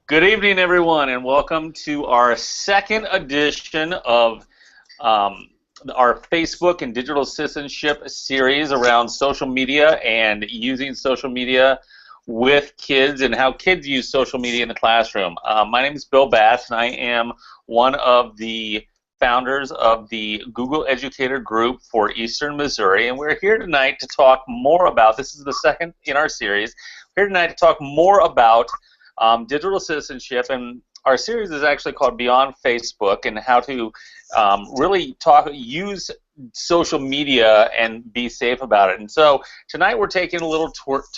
Good evening, everyone, and welcome to our second edition of our Facebook and digital citizenship series around social media and using social media with kids and how kids use social media in the classroom. My name is Bill Bass, and I am one of the founders of the Google Educator Group for Eastern Missouri, and we're here tonight to talk more about, this is the second in our series, we're here tonight to talk more about digital citizenship, and our series is actually called Beyond Facebook, and how to really use social media and be safe about it. And so tonight we're taking a little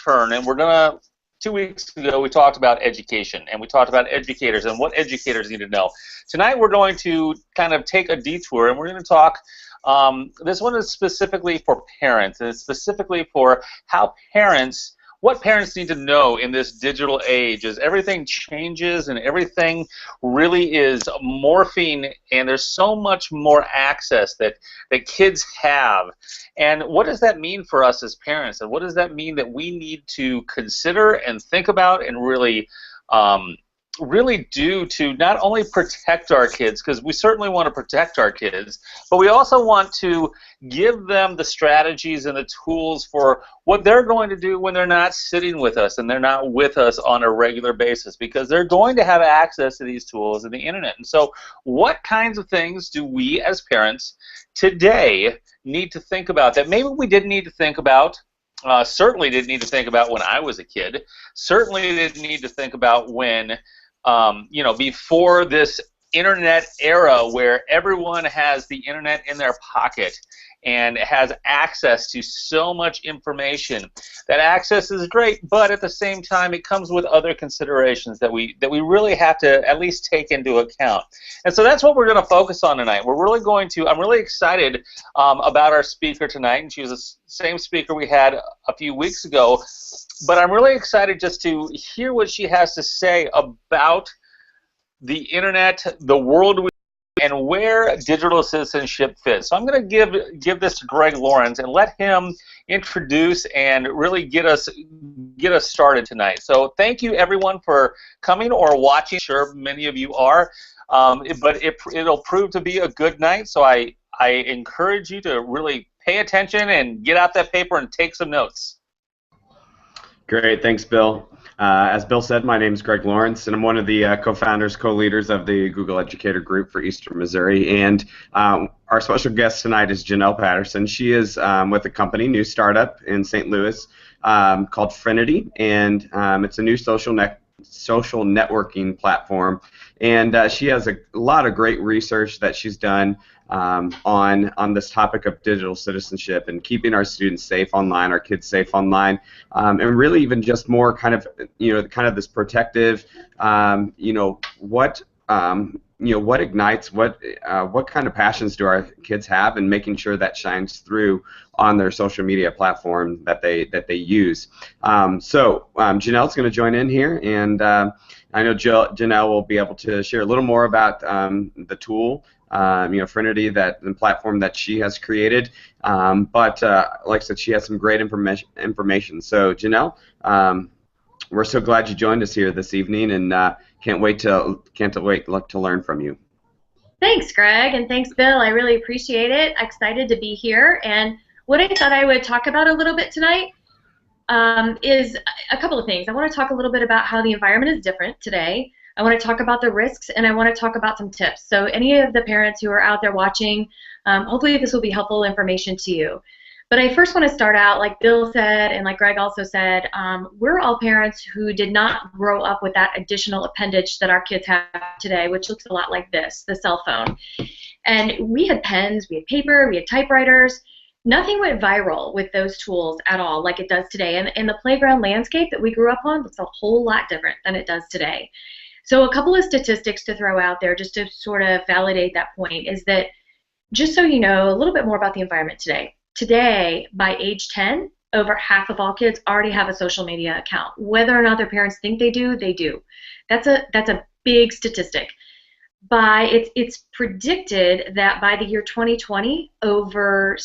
turn, and we're gonna. 2 weeks ago we talked about education, and we talked about educators and what educators need to know. Tonight we're going to kind of take a detour, and we're going to talk. This one is specifically for parents, and it's specifically for how parents. What parents need to know in this digital age as everything changes and everything really is morphing, and there's so much more access that kids have. And what does that mean for us as parents? And what does that mean that we need to consider and think about and really really do to not only protect our kids, because we certainly want to protect our kids, but we also want to give them the strategies and the tools for what they're going to do when they're not sitting with us and they're not with us on a regular basis, because they're going to have access to these tools and the internet. And so what kinds of things do we as parents today need to think about that maybe we didn't need to think about? Certainly didn't need to think about when I was a kid. Certainly didn't need to think about when before this internet era where everyone has the internet in their pocket and has access to so much information. That access is great, but at the same time it comes with other considerations that we really have to at least take into account. And so that's what we're going to focus on tonight. I'm really excited about our speaker tonight, and she was the same speaker we had a few weeks ago. But I'm really excited just to hear what she has to say about the internet, the world we and where digital citizenship fits. So I'm going to give this to Greg Lawrence and let him introduce and really get us started tonight. So thank you everyone for coming or watching. I'm sure many of you are, but it'll prove to be a good night. So I encourage you to really pay attention and get out that paper and take some notes. Great, thanks, Bill. As Bill said, my name is Greg Lawrence, and I'm one of the co-founders, co-leaders of the Google Educator Group for Eastern Missouri. And our special guest tonight is Janelle Patterson. She is with a company, new startup in St. Louis called Frinity, and it's a new social networking platform. And she has a lot of great research that she's done on this topic of digital citizenship and keeping our students safe online, our kids safe online, and really even just more kind of this protective, what ignites, what kind of passions do our kids have, and making sure that shines through on their social media platform that they use. So Janelle's going to join in here, and I know Janelle will be able to share a little more about the tool, Frinity, the platform that she has created. But like I said, she has some great information. So Janelle, we're so glad you joined us here this evening, and can't wait to learn from you. Thanks, Greg, and thanks, Bill. I really appreciate it. Excited to be here. And what I thought I would talk about a little bit tonight is a couple of things. I want to talk a little bit about how the environment is different today. I want to talk about the risks, and I want to talk about some tips. So any of the parents who are out there watching, hopefully this will be helpful information to you. But I first want to start out, like Bill said and like Greg also said, we're all parents who did not grow up with that additional appendage that our kids have today, which looks a lot like this, the cell phone. And we had pens, we had paper, we had typewriters. Nothing went viral with those tools at all like it does today. And the playground landscape that we grew up on looks a whole lot different than it does today. So a couple of statistics to throw out there just to sort of validate that point is that, just so you know a little bit more about the environment today. Today, by age 10, over half of all kids already have a social media account. Whether or not their parents think they do, they do. That's a big statistic. It's predicted that by the year 2020, over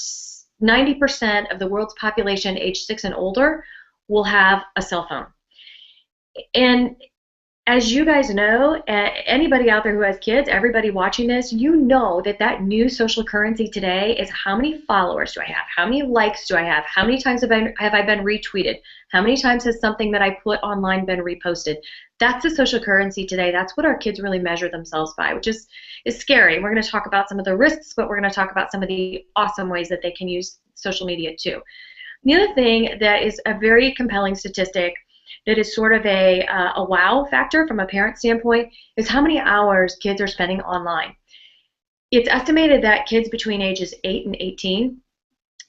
90% of the world's population age 6 and older will have a cell phone. And as you guys know, anybody out there who has kids, everybody watching this, you know that that new social currency today is how many followers do I have? How many likes do I have? How many times have I been retweeted? How many times has something that I put online been reposted? That's the social currency today. That's what our kids really measure themselves by, which is scary. We're going to talk about some of the risks, but we're going to talk about some of the awesome ways that they can use social media too. The other thing that is a very compelling statistic that is sort of a wow factor from a parent standpoint is how many hours kids are spending online. It's estimated that kids between ages 8 and 18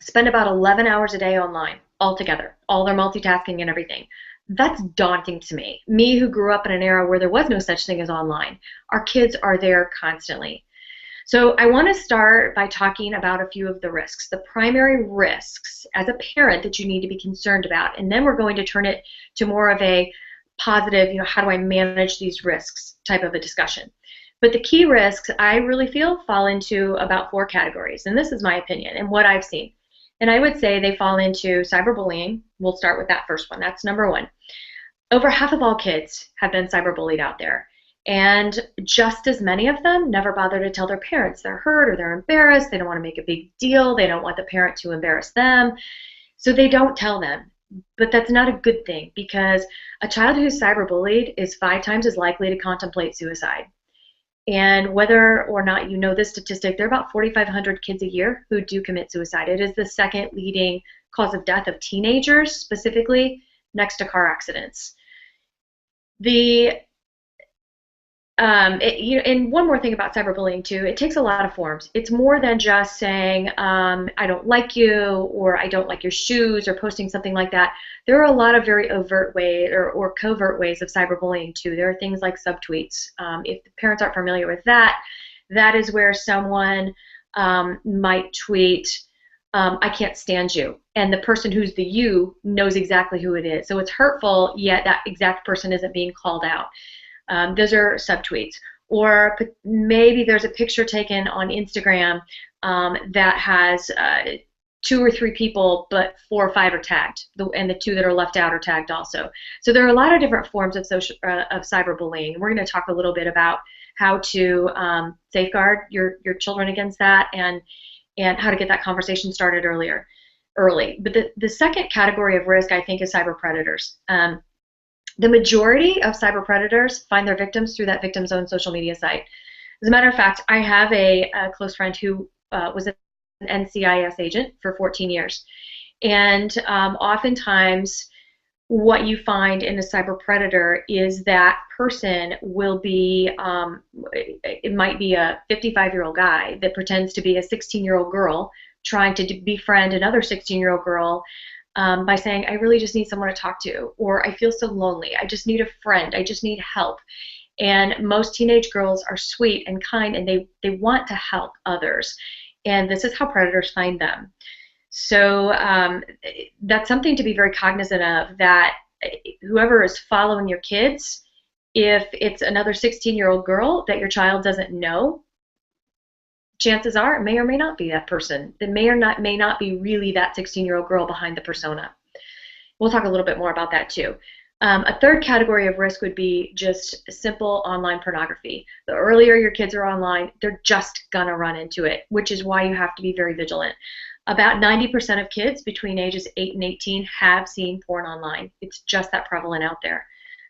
spend about 11 hours a day online altogether, all their multitasking and everything. That's daunting to me. Me, who grew up in an era where there was no such thing as online. Our kids are there constantly. So I want to start by talking about a few of the risks, the primary risks as a parent that you need to be concerned about, and then we're going to turn it to more of a positive, how do I manage these risks type of a discussion. But the key risks, I really feel, fall into about 4 categories, and this is my opinion and what I've seen. And I would say they fall into cyberbullying. We'll start with that first one. That's number 1. Over half of all kids have been cyberbullied out there. And just as many of them never bother to tell their parents they're hurt or they're embarrassed. They don't want to make a big deal. They don't want the parent to embarrass them. So they don't tell them. But that's not a good thing, because a child who's cyberbullied is 5 times as likely to contemplate suicide. And whether or not you know this statistic, there are about 4,500 kids a year who do commit suicide. It is the second leading cause of death of teenagers, specifically next to car accidents. And one more thing about cyberbullying too, it takes a lot of forms. It's more than just saying, I don't like you, or I don't like your shoes, or posting something like that. There are a lot of very overt ways or covert ways of cyberbullying too. There are things like subtweets. If the parents aren't familiar with that, that is where someone might tweet, I can't stand you. And the person who's the you knows exactly who it is. So it's hurtful, yet that exact person isn't being called out. Those are subtweets. Or maybe there's a picture taken on Instagram that has 2 or 3 people, but 4 or 5 are tagged, and the 2 that are left out are tagged also. So there are a lot of different forms of cyberbullying. We're going to talk a little bit about how to safeguard your children against that, and how to get that conversation started early. But the second category of risk, I think, is cyber predators. The majority of cyber predators find their victims through that victim's own social media site. As a matter of fact, I have a close friend who was an NCIS agent for 14 years. And oftentimes what you find in a cyber predator is that person will be, it might be a 55-year-old guy that pretends to be a 16-year-old girl trying to befriend another 16-year-old girl by saying, I really just need someone to talk to, or I feel so lonely, I just need a friend, I just need help. And most teenage girls are sweet and kind, and they want to help others. And this is how predators find them. So that's something to be very cognizant of, that whoever is following your kids, if it's another 16-year-old girl that your child doesn't know, chances are it may or may not be that person. It may not be really that 16-year-old girl behind the persona. We'll talk a little bit more about that too. A third category of risk would be just simple online pornography. The earlier your kids are online, they're just gonna run into it, which is why you have to be very vigilant. About 90% of kids between ages 8 and 18 have seen porn online. It's just that prevalent out there.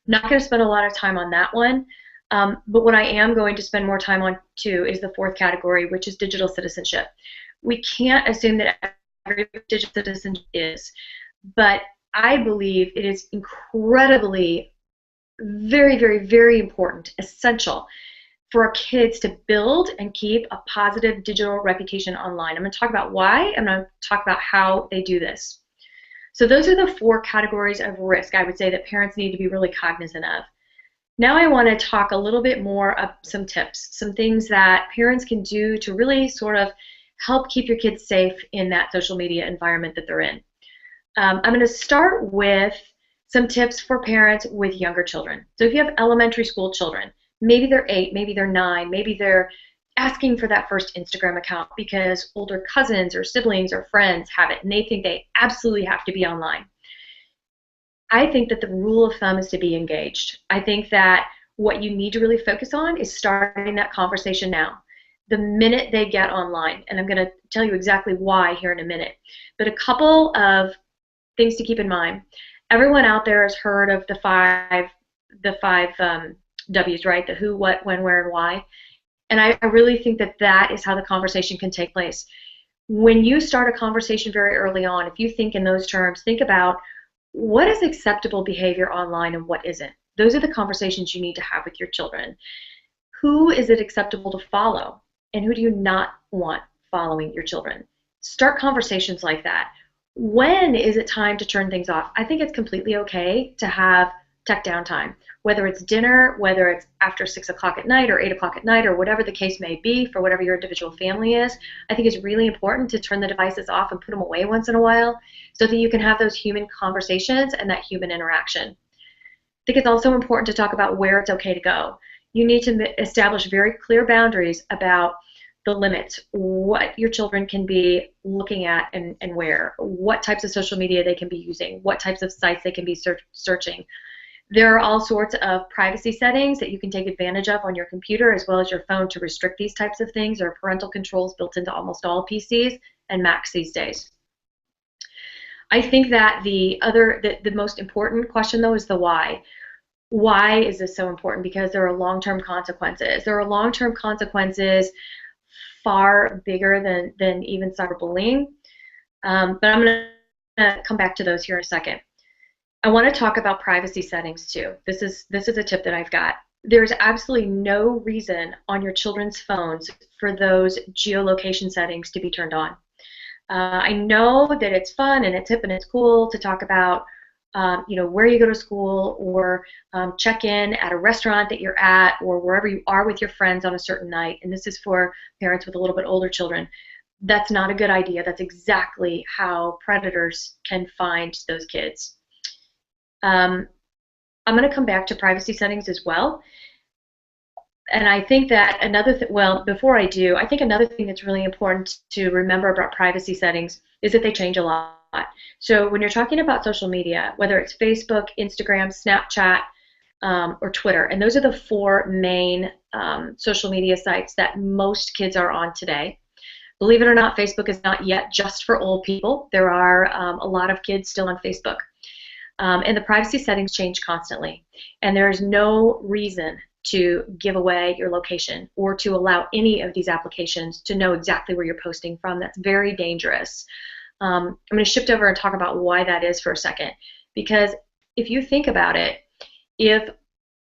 Not going to spend a lot of time on that one, but what I am going to spend more time on too is the fourth category, which is digital citizenship. We can't assume that every digital citizen is, but I believe it is incredibly, very, very, very important, essential for our kids to build and keep a positive digital reputation online. I'm going to talk about why. I'm going to talk about how they do this. So those are the 4 categories of risk I would say that parents need to be really cognizant of. Now I want to talk a little bit more of some tips, some things that parents can do to really sort of help keep your kids safe in that social media environment that they're in. I'm going to start with some tips for parents with younger children. So if you have elementary school children, maybe they're 8, maybe they're 9, maybe they're asking for that first Instagram account because older cousins or siblings or friends have it and they think they absolutely have to be online. I think that the rule of thumb is to be engaged. I think that what you need to really focus on is starting that conversation now. The minute they get online, and I'm going to tell you exactly why here in a minute, but a couple of things to keep in mind. Everyone out there has heard of the five W's, right? The who, what, when, where, and why. And I really think that that is how the conversation can take place. When you start a conversation very early on, if you think in those terms, think about what is acceptable behavior online and what isn't. Those are the conversations you need to have with your children. Who is it acceptable to follow, and who do you not want following your children? Start conversations like that. When is it time to turn things off? I think it's completely okay to have tech downtime, whether it's dinner, whether it's after 6 o'clock at night or 8 o'clock at night, or whatever the case may be for whatever your individual family is. I think it's really important to turn the devices off and put them away once in a while so that you can have those human conversations and that human interaction. I think it's also important to talk about where it's okay to go. You need to establish very clear boundaries about the limits, what your children can be looking at and where, what types of social media they can be using, what types of sites they can be searching. There are all sorts of privacy settings that you can take advantage of on your computer as well as your phone to restrict these types of things. There are parental controls built into almost all PCs and Macs these days. I think that the most important question, though, is the why. Why is this so important? Because there are long-term consequences. There are long-term consequences far bigger than even cyberbullying. But I'm going to come back to those here in a second. I want to talk about privacy settings too. This is a tip that I've got. There's absolutely no reason on your children's phones for those geolocation settings to be turned on. I know that it's fun and it's hip and it's cool to talk about where you go to school or check in at a restaurant that you're at or wherever you are with your friends on a certain night. And this is for parents with a little bit older children. That's not a good idea. That's exactly how predators can find those kids. I'm going to come back to privacy settings as well. And I think that before I do, I think another thing that's really important to remember about privacy settings is that they change a lot. So when you're talking about social media, whether it's Facebook, Instagram, Snapchat, or Twitter, and those are the 4 main social media sites that most kids are on today. Believe it or not, Facebook is not yet just for old people. There are a lot of kids still on Facebook. And the privacy settings change constantly. And there is no reason to give away your location or to allow any of these applications to know exactly where you're posting from. That's very dangerous. I'm going to shift over and talk about why that is for a second. Because if you think about it, if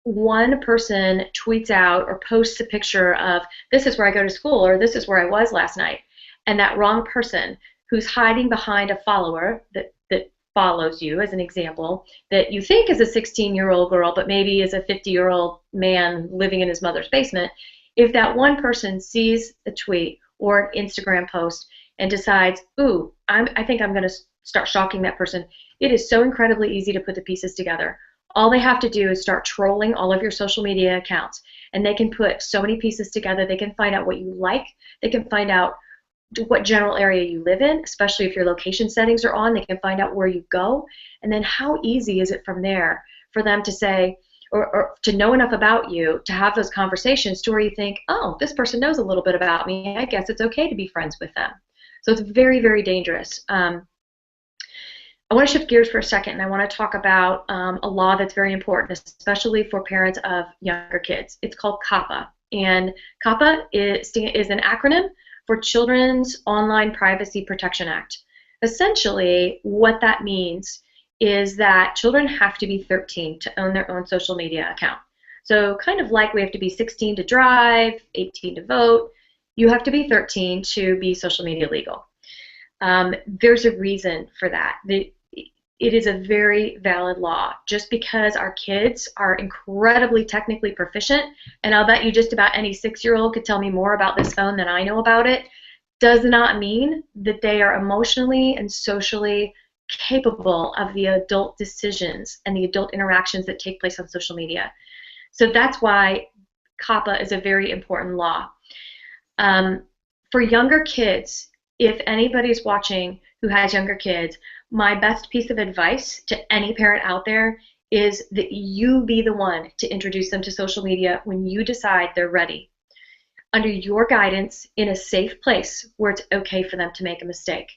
one person tweets out or posts a picture of this is where I go to school or this is where I was last night, and that wrong person who's hiding behind a follower that follows you, as an example, that you think is a 16-year-old girl but maybe is a 50-year-old man living in his mother's basement, if that one person sees a tweet or an Instagram post and decides, ooh, I think I'm going to start stalking that person, it is so incredibly easy to put the pieces together. All they have to do is start trolling all of your social media accounts, and they can put so many pieces together. They can find out what you like. They can find out what general area you live in, especially if your location settings are on. They can find out where you go, and then how easy is it from there for them to say, or to know enough about you to have those conversations to where you think, oh, this person knows a little bit about me. I guess it's okay to be friends with them. So it's very, very dangerous. I want to shift gears for a second, and I want to talk about a law that's very important, especially for parents of younger kids. It's called COPPA, and COPPA is an acronym for Children's Online Privacy Protection Act. Essentially, what that means is that children have to be 13 to own their own social media account. So kind of like we have to be 16 to drive, 18 to vote, you have to be 13 to be social media legal. There's a reason for that. It is a very valid law. Just because our kids are incredibly technically proficient, and I'll bet you just about any 6-year-old could tell me more about this phone than I know about it, does not mean that they are emotionally and socially capable of the adult decisions and the adult interactions that take place on social media. So that's why COPPA is a very important law. For younger kids, if anybody's watching who has younger kids, my best piece of advice to any parent out there is that you be the one to introduce them to social media when you decide they're ready, under your guidance in a safe place where it's okay for them to make a mistake.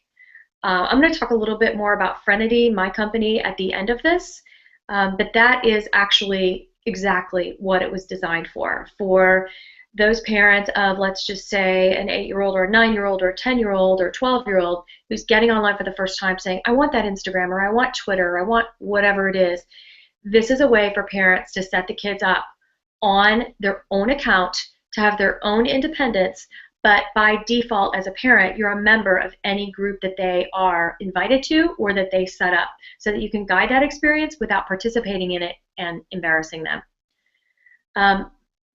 I'm going to talk a little bit more about Frenity, my company, at the end of this, but that is actually exactly what it was designed for those parents of, let's just say, an 8-year-old or a 9-year-old or a 10-year-old or a 12-year-old who's getting online for the first time saying, I want that Instagram, or I want Twitter, or I want whatever it is. This is a way for parents to set the kids up on their own account, to have their own independence, but by default, as a parent, you're a member of any group that they are invited to or that they set up, so that you can guide that experience without participating in it and embarrassing them.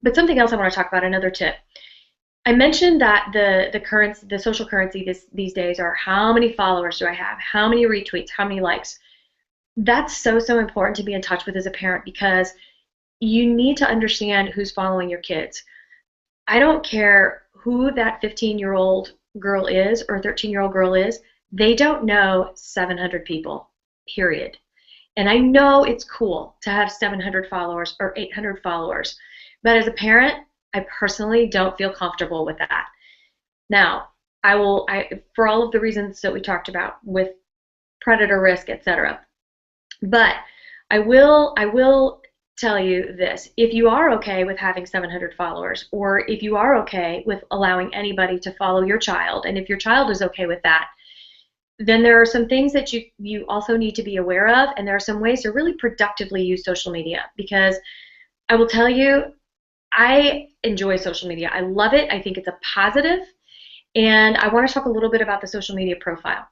But something else I want to talk about, another tip. I mentioned that the social currency these days are how many followers do I have, how many retweets, how many likes. That's so important to be in touch with as a parent, because you need to understand who's following your kids. I don't care who that 15-year-old girl is or 13-year-old girl is. They don't know 700 people, period. And I know it's cool to have 700 followers or 800 followers, but as a parent, I personally don't feel comfortable with that. Now, for all of the reasons that we talked about with predator risk, etc. But I will tell you this: if you are okay with having 700 followers, or if you are okay with allowing anybody to follow your child, and if your child is okay with that, then there are some things that you also need to be aware of, and there are some ways to really productively use social media. Because I will tell you, I enjoy social media. I love it. I think it's a positive, and I want to talk a little bit about the social media profile.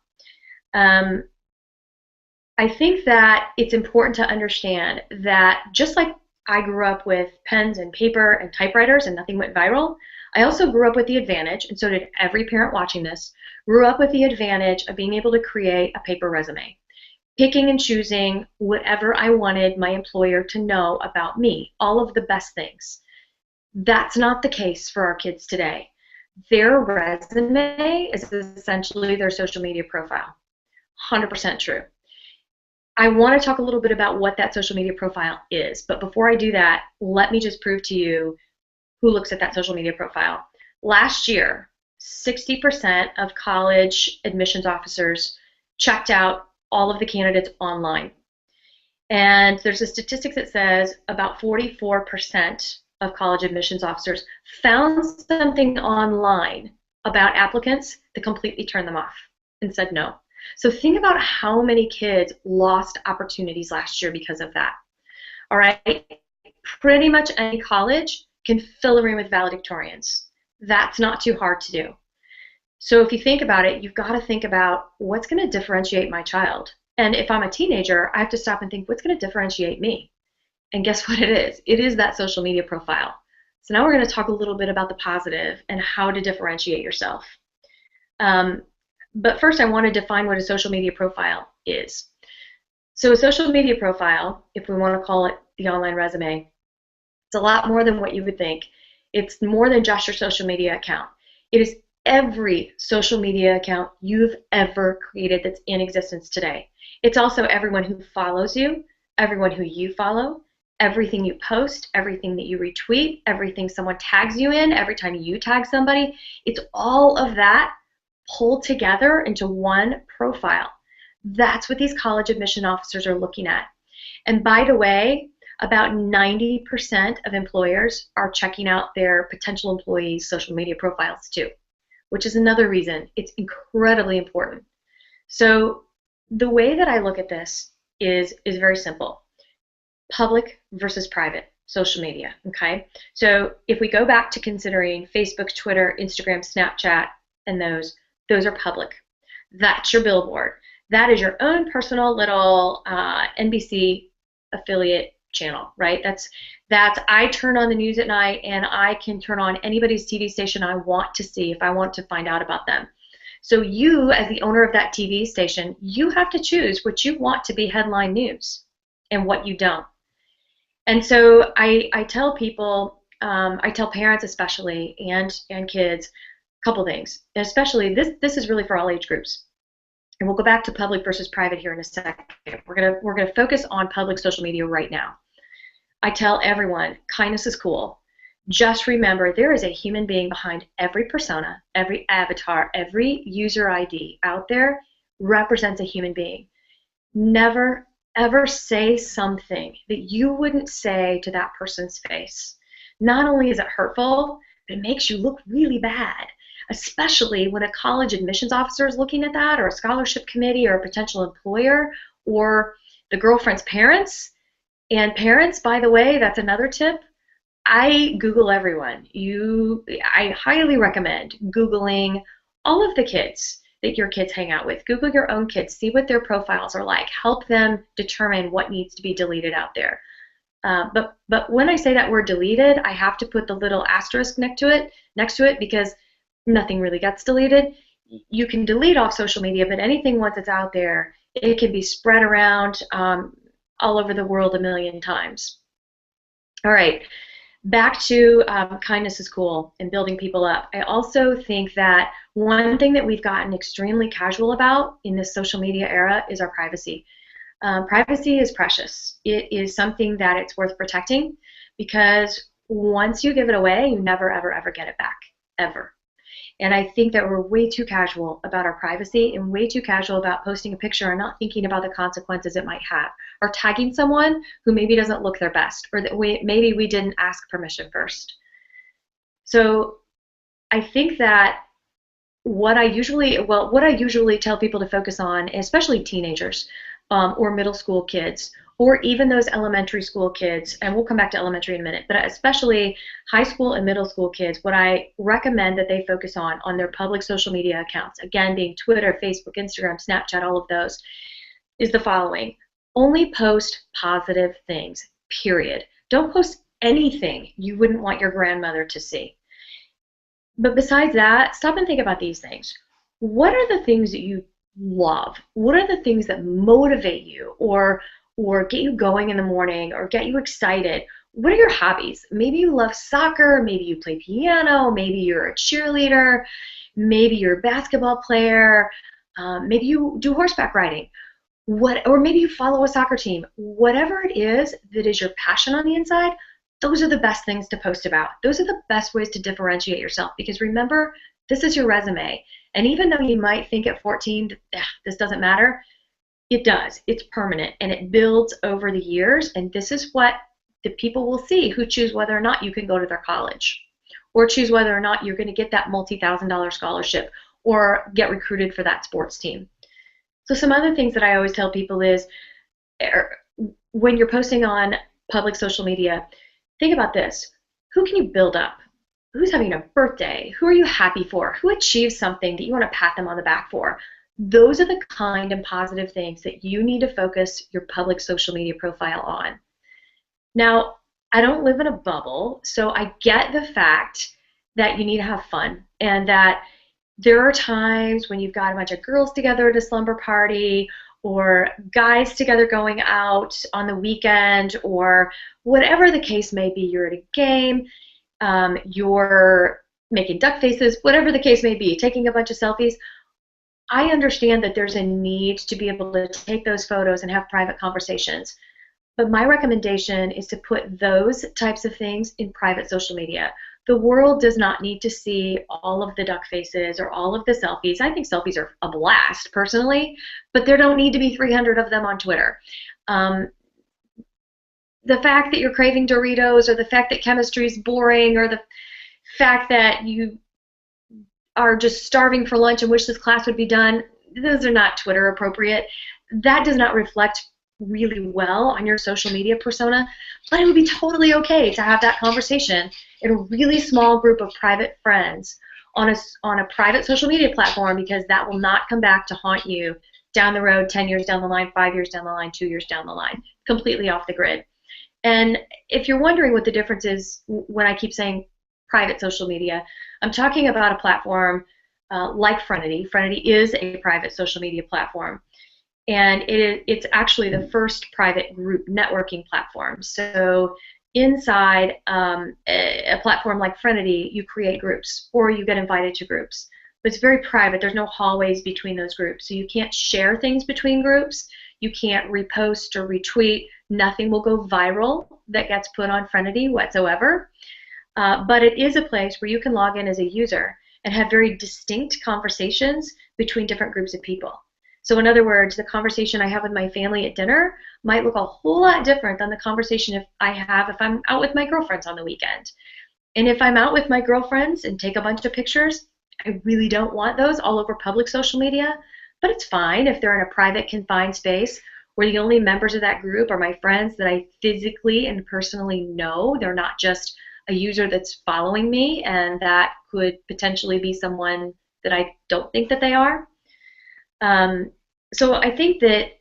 I think that it's important to understand that just like I grew up with pens and paper and typewriters and nothing went viral, I also grew up with the advantage, and so did every parent watching this, grew up with the advantage of being able to create a paper resume, picking and choosing whatever I wanted my employer to know about me, all of the best things. That's not the case for our kids today. Their resume is essentially their social media profile. 100% true. I want to talk a little bit about what that social media profile is, but before I do that, let me just prove to you who looks at that social media profile. Last year, 60% of college admissions officers checked out all of the candidates online. And there's a statistic that says about 44% of college admissions officers found something online about applicants that completely turned them off and said no. So think about how many kids lost opportunities last year because of that. All right, pretty much any college can fill a room with valedictorians. That's not too hard to do. So if you think about it, you've got to think about what's going to differentiate my child. And if I'm a teenager, I have to stop and think, what's going to differentiate me? And guess what it is? It is that social media profile. So now we're going to talk a little bit about the positive and how to differentiate yourself. But first, I want to define what a social media profile is. So a social media profile, if we want to call it the online resume, it's a lot more than what you would think. It's more than just your social media account. It is every social media account you've ever created that's in existence today. It's also everyone who follows you, everyone who you follow, everything you post, everything that you retweet, everything someone tags you in, every time you tag somebody. It's all of that pulled together into one profile. That's what these college admission officers are looking at. And by the way, about 90% of employers are checking out their potential employees' social media profiles too, which is another reason it's incredibly important. So the way that I look at this is very simple. Public versus private social media, okay? So if we go back to considering Facebook, Twitter, Instagram, Snapchat, and those are public. That's your billboard. That is your own personal little NBC affiliate channel, right? That's I turn on the news at night and I can turn on anybody's TV station I want to see if I want to find out about them. So you, as the owner of that TV station, you have to choose what you want to be headline news and what you don't. And so I tell people, I tell parents especially and kids, a couple things. And especially this is really for all age groups. And we'll go back to public versus private here in a second. We're gonna focus on public social media right now. I tell everyone, kindness is cool. Just remember, there is a human being behind every persona, every avatar, every user ID out there represents a human being. Never, ever say something that you wouldn't say to that person's face. Not only is it hurtful, but it makes you look really bad, especially when a college admissions officer is looking at that, or a scholarship committee, or a potential employer, or the girlfriend's parents. And parents, by the way, that's another tip. I Google everyone. I highly recommend Googling all of the kids that your kids hang out with. Google your own kids. See what their profiles are like. Help them determine what needs to be deleted out there. But when I say that word deleted, I have to put the little asterisk next to it because nothing really gets deleted. You can delete off social media, but anything once it's out there, it can be spread around all over the world a million times. All right. Back to kindness is cool and building people up. I also think that one thing that we've gotten extremely casual about in this social media era is our privacy. Privacy is precious. It is something that it's worth protecting because once you give it away, you never, ever, ever get it back, ever. And I think that we're way too casual about our privacy and way too casual about posting a picture and not thinking about the consequences it might have, or tagging someone who maybe doesn't look their best, or that maybe we didn't ask permission first. So I think that what I usually tell people to focus on, especially teenagers or middle school kids, or even those elementary school kids, and we'll come back to elementary in a minute, but especially high school and middle school kids, what I recommend that they focus on their public social media accounts, again being Twitter, Facebook, Instagram, Snapchat, all of those, is the following. Only post positive things, period. Don't post anything you wouldn't want your grandmother to see. But besides that, stop and think about these things. What are the things that you love? What are the things that motivate you or get you going in the morning or get you excited? What are your hobbies? Maybe you love soccer, maybe you play piano, maybe you're a cheerleader, maybe you're a basketball player, maybe you do horseback riding, or maybe you follow a soccer team. Whatever it is that is your passion on the inside, those are the best things to post about. Those are the best ways to differentiate yourself, because remember, this is your resume. And even though you might think at 14, this doesn't matter, it does. It's permanent, and it builds over the years, and this is what the people will see who choose whether or not you can go to their college, or choose whether or not you're going to get that multi-thousand-dollar scholarship or get recruited for that sports team. So some other things that I always tell people is when you're posting on public social media, think about this. Who can you build up? Who's having a birthday? Who are you happy for? Who achieved something that you want to pat them on the back for? Those are the kind and positive things that you need to focus your public social media profile on. Now, I don't live in a bubble, so I get the fact that you need to have fun, and that there are times when you've got a bunch of girls together at a slumber party, or guys together going out on the weekend, or whatever the case may be. You're at a game, you're making duck faces, whatever the case may be, taking a bunch of selfies. I understand that there's a need to be able to take those photos and have private conversations. But my recommendation is to put those types of things in private social media. The world does not need to see all of the duck faces or all of the selfies. I think selfies are a blast, personally, but there don't need to be 300 of them on Twitter. The fact that you're craving Doritos, or the fact that chemistry is boring, or the fact that you are just starving for lunch and wish this class would be done, those are not Twitter appropriate. That does not reflect really well on your social media persona, but it would be totally okay to have that conversation in a really small group of private friends on a private social media platform, because that will not come back to haunt you down the road, 10 years down the line, 5 years down the line, 2 years down the line, completely off the grid. And if you're wondering what the difference is when I keep saying private social media, I'm talking about a platform like Frenity. Frenity is a private social media platform, and it's actually the first private group networking platform. So inside a platform like Frenity, you create groups, or you get invited to groups. but it's very private. There's no hallways between those groups. So you can't share things between groups. You can't repost or retweet. Nothing will go viral that gets put on Friendity whatsoever. But it is a place where you can log in as a user and have very distinct conversations between different groups of people. So in other words, the conversation I have with my family at dinner might look a whole lot different than the conversation if I'm out with my girlfriends on the weekend. And if I'm out with my girlfriends and take a bunch of pictures, I really don't want those all over public social media, but it's fine if they're in a private, confined space where the only members of that group are my friends that I physically and personally know. They're not just a user that's following me, and that could potentially be someone that I don't think that they are. So I think that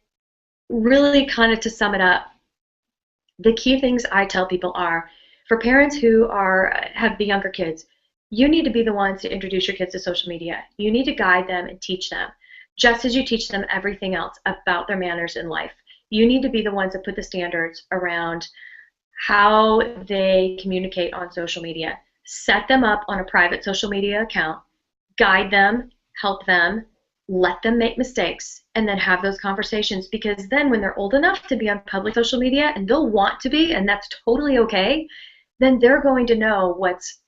really kind of to sum it up, the key things I tell people are, for parents who have the younger kids, you need to be the ones to introduce your kids to social media. You need to guide them and teach them, just as you teach them everything else about their manners in life. You need to be the ones that put the standards around how they communicate on social media. Set them up on a private social media account, guide them, help them, let them make mistakes, and then have those conversations, because then when they're old enough to be on public social media, and they'll want to be, and that's totally okay, then they're going to know what's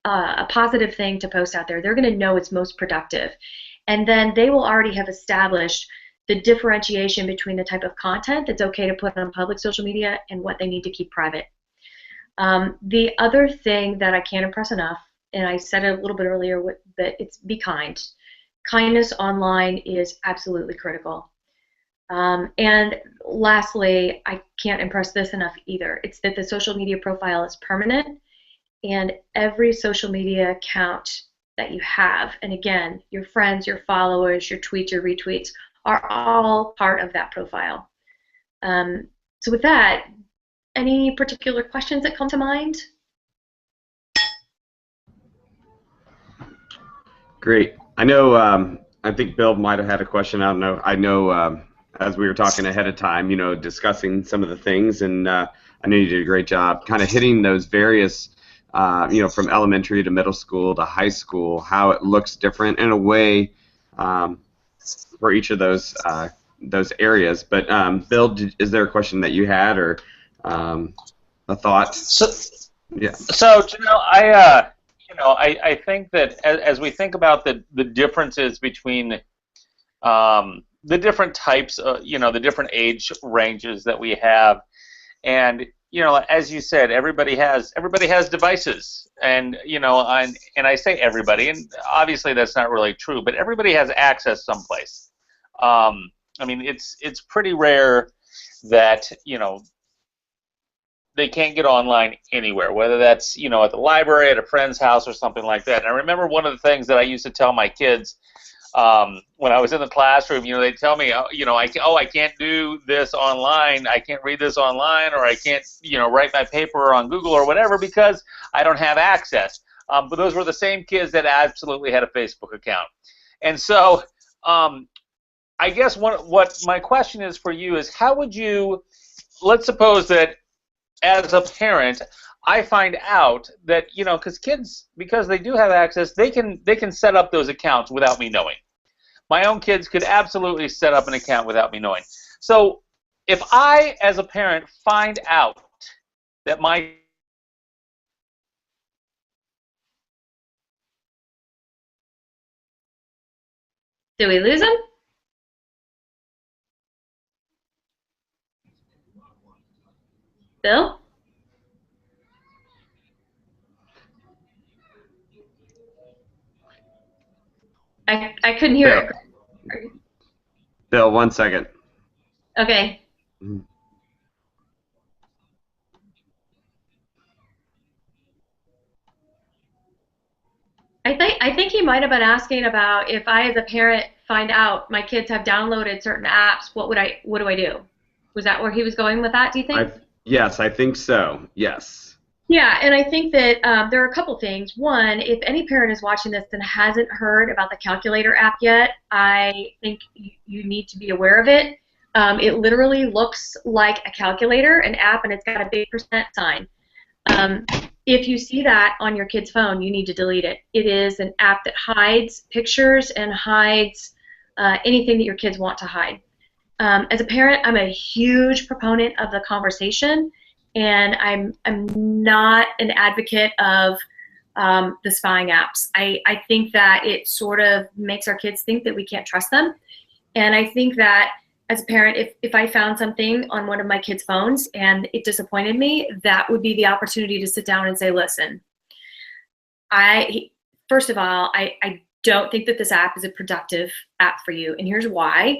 a positive thing to post out there. They're going to know it's most productive. And then they will already have established the differentiation between the type of content that's okay to put on public social media and what they need to keep private. The other thing that I can't impress enough, and I said it a little bit earlier, but it's be kind. Kindness online is absolutely critical. And lastly, I can't impress this enough either. It's that the social media profile is permanent, and every social media account that you have, and again, your friends, your followers, your tweets, your retweets, are all part of that profile. So with that, any particular questions that come to mind? Great. I know, I think Bill might have had a question. I don't know. I know as we were talking ahead of time, discussing some of the things, and I know you did a great job kind of hitting those various, from elementary to middle school to high school, how it looks different in a way for each of those areas. But Bill, is there a question that you had or a thought? Yeah. I think that as we think about the differences between the different types, the different age ranges that we have, and as you said, everybody has devices, and and I say everybody, and obviously that's not really true, but everybody has access someplace. I mean, it's pretty rare that they can't get online anywhere, whether that's at the library, at a friend's house, or something like that. And I remember one of the things that I used to tell my kids when I was in the classroom. They'd tell me, I can't do this online, I can't read this online, or I can't write my paper on Google or whatever because I don't have access. But those were the same kids that absolutely had a Facebook account. And so I guess what my question is for you is, how would you, let's suppose that as a parent, I find out that because kids, because they do have access, they can set up those accounts without me knowing. My own kids could absolutely set up an account without me knowing. So if I, as a parent, find out that my Did we lose him? Bill? I couldn't hear it. Bill, 1 second. Okay. I think he might have been asking about if I, as a parent, find out my kids have downloaded certain apps, what do I do? Was that where he was going with that, do you think? Yes, I think so. Yes. Yeah, and I think that there are a couple things. One, if any parent is watching this and hasn't heard about the calculator app yet, I think you need to be aware of it. It literally looks like a calculator, an app, and it's got a big percent sign. if you see that on your kid's phone, you need to delete it. It is an app that hides pictures and hides anything that your kids want to hide. As a parent, I'm a huge proponent of the conversation, and I'm not an advocate of the spying apps. I think that it sort of makes our kids think that we can't trust them, and I think that as a parent, if I found something on one of my kids' phones and it disappointed me, that would be the opportunity to sit down and say, listen, first of all, I don't think that this app is a productive app for you, and here's why.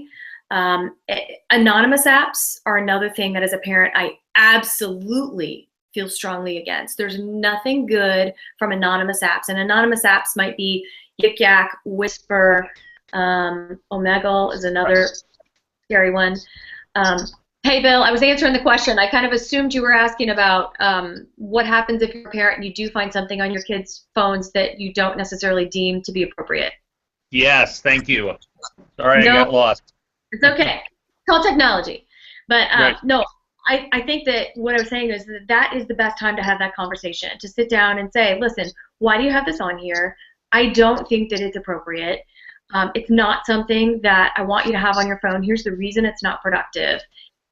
Anonymous apps are another thing that as a parent I absolutely feel strongly against. There's nothing good from anonymous apps, and anonymous apps might be Yik Yak, Whisper, Omegle is another scary one. Hey Bill, I was answering the question. I kind of assumed you were asking about what happens if you're a parent and you do find something on your kids' phones that you don't necessarily deem to be appropriate. Yes, thank you. Sorry, No, I got lost. it's okay. It's called technology. But Right. no, I think that what I was saying is that is the best time to have that conversation, to sit down and say, listen, why do you have this on here? I don't think that it's appropriate. It's not something that I want you to have on your phone. Here's the reason it's not productive,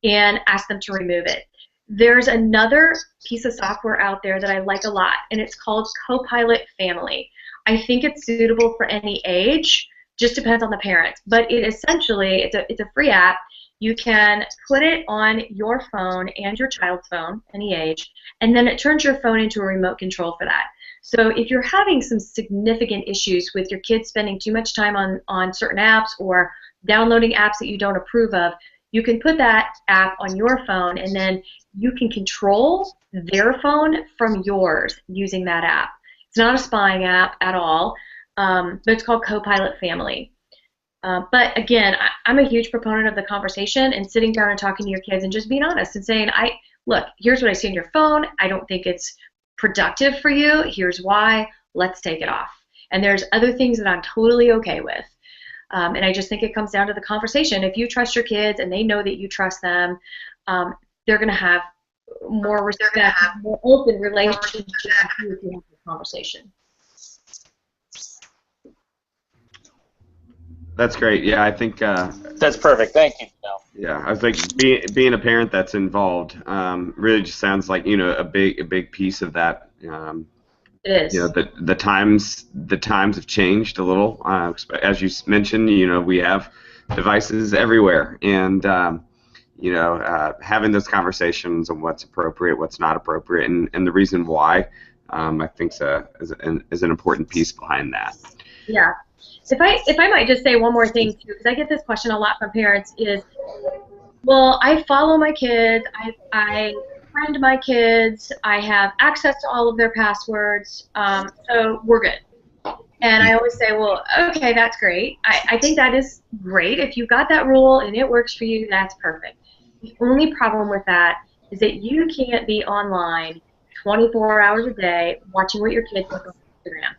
and ask them to remove it. There's another piece of software out there that I like a lot, and it's called Copilot Family. I think it's suitable for any age, just depends on the parent. But it essentially, it's a free app. You can put it on your phone and your child's phone, any age, and then it turns your phone into a remote control for that. So if you're having some significant issues with your kids spending too much time on certain apps or downloading apps that you don't approve of, you can put that app on your phone, and then you can control their phone from yours using that app. It's not a spying app at all, but it's called Copilot Family. But again, I'm a huge proponent of the conversation and sitting down and talking to your kids and just being honest and saying, look, here's what I see on your phone. I don't think it's productive for you. Here's why. Let's take it off. And there's other things that I'm totally okay with. And I just think it comes down to the conversation. If you trust your kids and they know that you trust them, they're going to have more respect, more open relationship with you if you have the conversation. That's great. Yeah, I think. That's perfect. Thank you, Bill. Yeah, I think being a parent that's involved really just sounds like a big piece of that. It is. The times have changed a little. As you mentioned, we have devices everywhere, and having those conversations on what's appropriate, what's not appropriate, and the reason why, I think is an important piece behind that. Yeah. If I might just say one more thing too, because I get this question a lot from parents, is, well, I follow my kids, I friend my kids, I have access to all of their passwords, so we're good. And I always say, well, okay, that's great. I think that is great. If you've got that rule and it works for you, that's perfect. The only problem with that is that you can't be online 24 hours a day watching what your kids do on Instagram.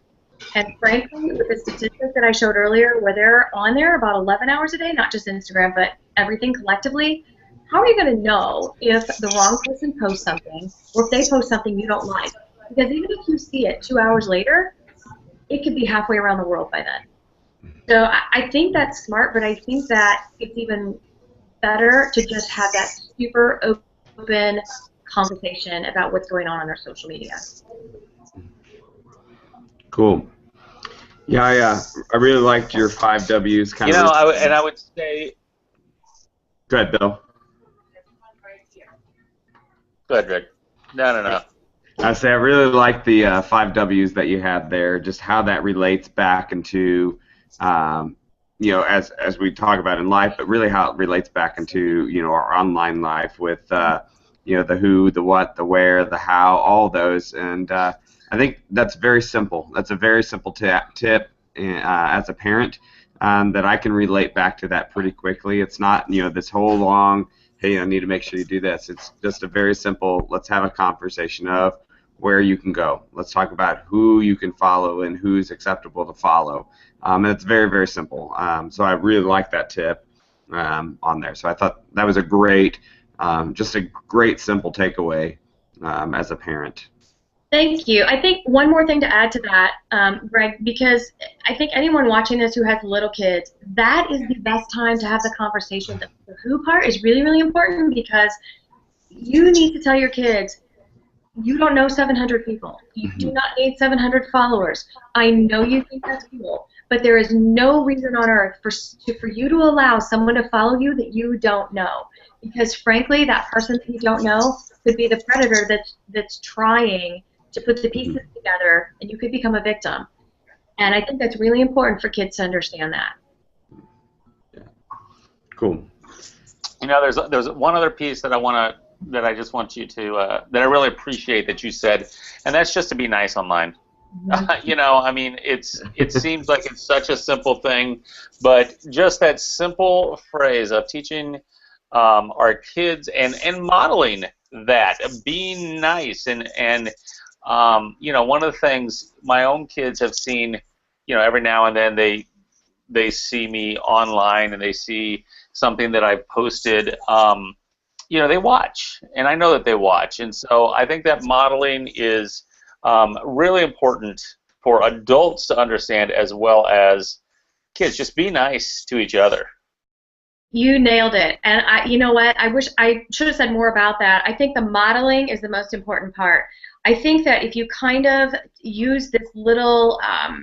And frankly, with the statistics that I showed earlier, where they're on there about 11 hours a day, not just Instagram, but everything collectively, how are you going to know if the wrong person posts something or if they post something you don't like? Because even if you see it 2 hours later, it could be halfway around the world by then. So I think that's smart, but I think that it's even better to just have that super open conversation about what's going on their social media. Cool. Yeah, I really liked your 5 W's kind of. I would say. Go ahead, Bill. Go ahead, Rick. No. I say I really like the 5 W's that you had there. Just how that relates back into, as we talk about in life, but really how it relates back into our online life with the who, the what, the where, the how, all those, and I think that's very simple. That's a very simple tip as a parent that I can relate back to that pretty quickly. It's not this whole long, hey, I need to make sure you do this. It's just a very simple, let's have a conversation of where you can go. Let's talk about who you can follow and who's acceptable to follow. And it's very, very simple. So I really like that tip on there. So I thought that was just a great simple takeaway as a parent. Thank you. I think one more thing to add to that, Greg, because I think anyone watching this who has little kids, that is the best time to have the conversation. The who part is really, really important because you need to tell your kids, you don't know 700 people. You do not need 700 followers. I know you think that's cool, but there is no reason on earth for you to allow someone to follow you that you don't know. Because frankly, that person that you don't know could be the predator that's trying to put the pieces together, and you could become a victim. And I think that's really important for kids to understand that. Yeah. Cool. You know, there's one other piece that I just want you to that I really appreciate that you said, and that's just to be nice online. You know, I mean, it seems like it's such a simple thing, but just that simple phrase of teaching our kids and modeling that, being nice and you know, one of the things my own kids have seen, you know, every now and then they see me online and they see something that I've posted. You know, they watch, and I know that they watch, and so I think that modeling is really important for adults to understand as well as kids. Just be nice to each other. You nailed it. And you know what? I wish I should have said more about that. I think the modeling is the most important part. I think that if you kind of use this little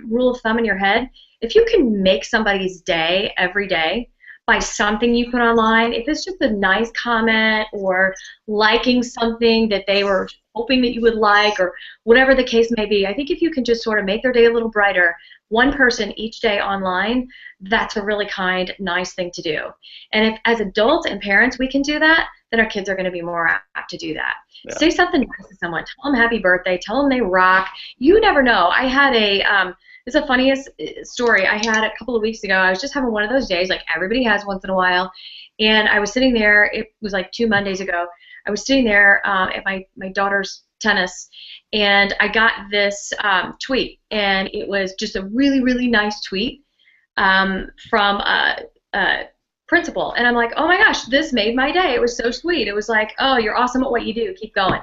rule of thumb in your head, if you can make somebody's day every day by something you put online, if it's just a nice comment or liking something that they were hoping that you would like or whatever the case may be, I think if you can just sort of make their day a little brighter, one person each day online, that's a really kind, nice thing to do. And if as adults and parents we can do that, then our kids are going to be more apt to do that. Yeah. Say something nice to someone. Tell them happy birthday. Tell them they rock. You never know. I had it's the funniest story. I had a couple of weeks ago. I was just having one of those days like everybody has once in a while, and I was sitting there. It was like 2 Mondays ago. I was sitting there at my daughter's tennis, and I got this tweet, and it was just a really, really nice tweet from a principal, and I'm like, oh my gosh, this made my day. It was so sweet. It was like, oh, you're awesome at what you do. Keep going.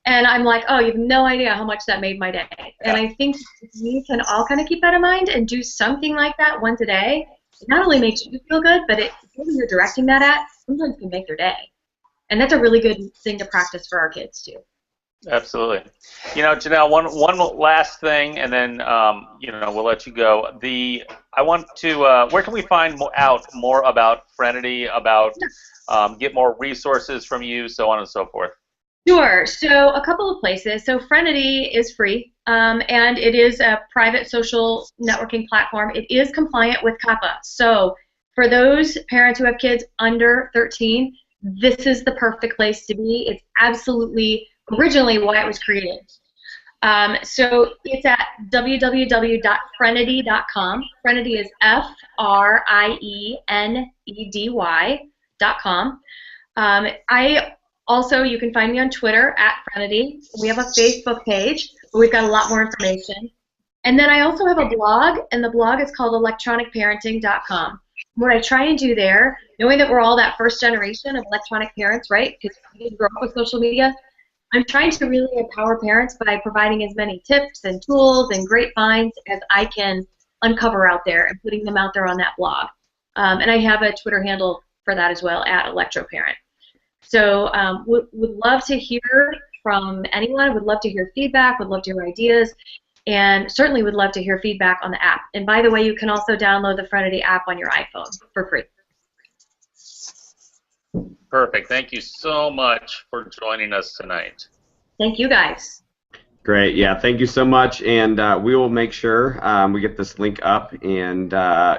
And I'm like, oh, you have no idea how much that made my day. And I think we can all kind of keep that in mind and do something like that once a day. It not only makes you feel good, but whoever you're directing that at, sometimes can make their day. And that's a really good thing to practice for our kids, too. Absolutely. You know, Janelle, one last thing, and then, you know, we'll let you go. I want to, where can we find out more about Frenity, about get more resources from you, so on and so forth? Sure. So a couple of places. So Frenity is free, and it is a private social networking platform. It is compliant with COPPA. So for those parents who have kids under 13, this is the perfect place to be. It's absolutely originally why it was created. So it's at www.frenity.com. Frenity is FRIENEDY.com. Also, you can find me on Twitter at Frenity. We have a Facebook page where we've got a lot more information. And then I also have a blog, and the blog is called electronicparenting.com. What I try and do there, knowing that we're all that first generation of electronic parents, right, because we didn't grow up with social media, I'm trying to really empower parents by providing as many tips and tools and great finds as I can uncover out there and putting them out there on that blog. And I have a Twitter handle for that as well, at electroparent. So would love to hear from anyone. Would love to hear feedback. Would love to hear ideas. And certainly would love to hear feedback on the app. And by the way, you can also download the Frenity app on your iPhone for free. Perfect. Thank you so much for joining us tonight. Thank you, guys. Great. Yeah, thank you so much. And we will make sure we get this link up. And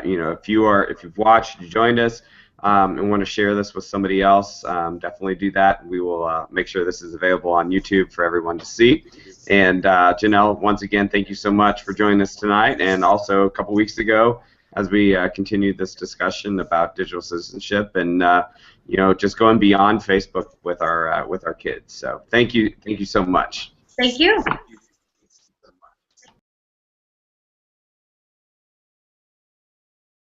you know, if you've watched, you joined us, and want to share this with somebody else, definitely do that. We will make sure this is available on YouTube for everyone to see. And Janelle, once again, thank you so much for joining us tonight. And also a couple weeks ago, as we continued this discussion about digital citizenship and you know, just going beyond Facebook with our kids. So thank you so much. Thank you.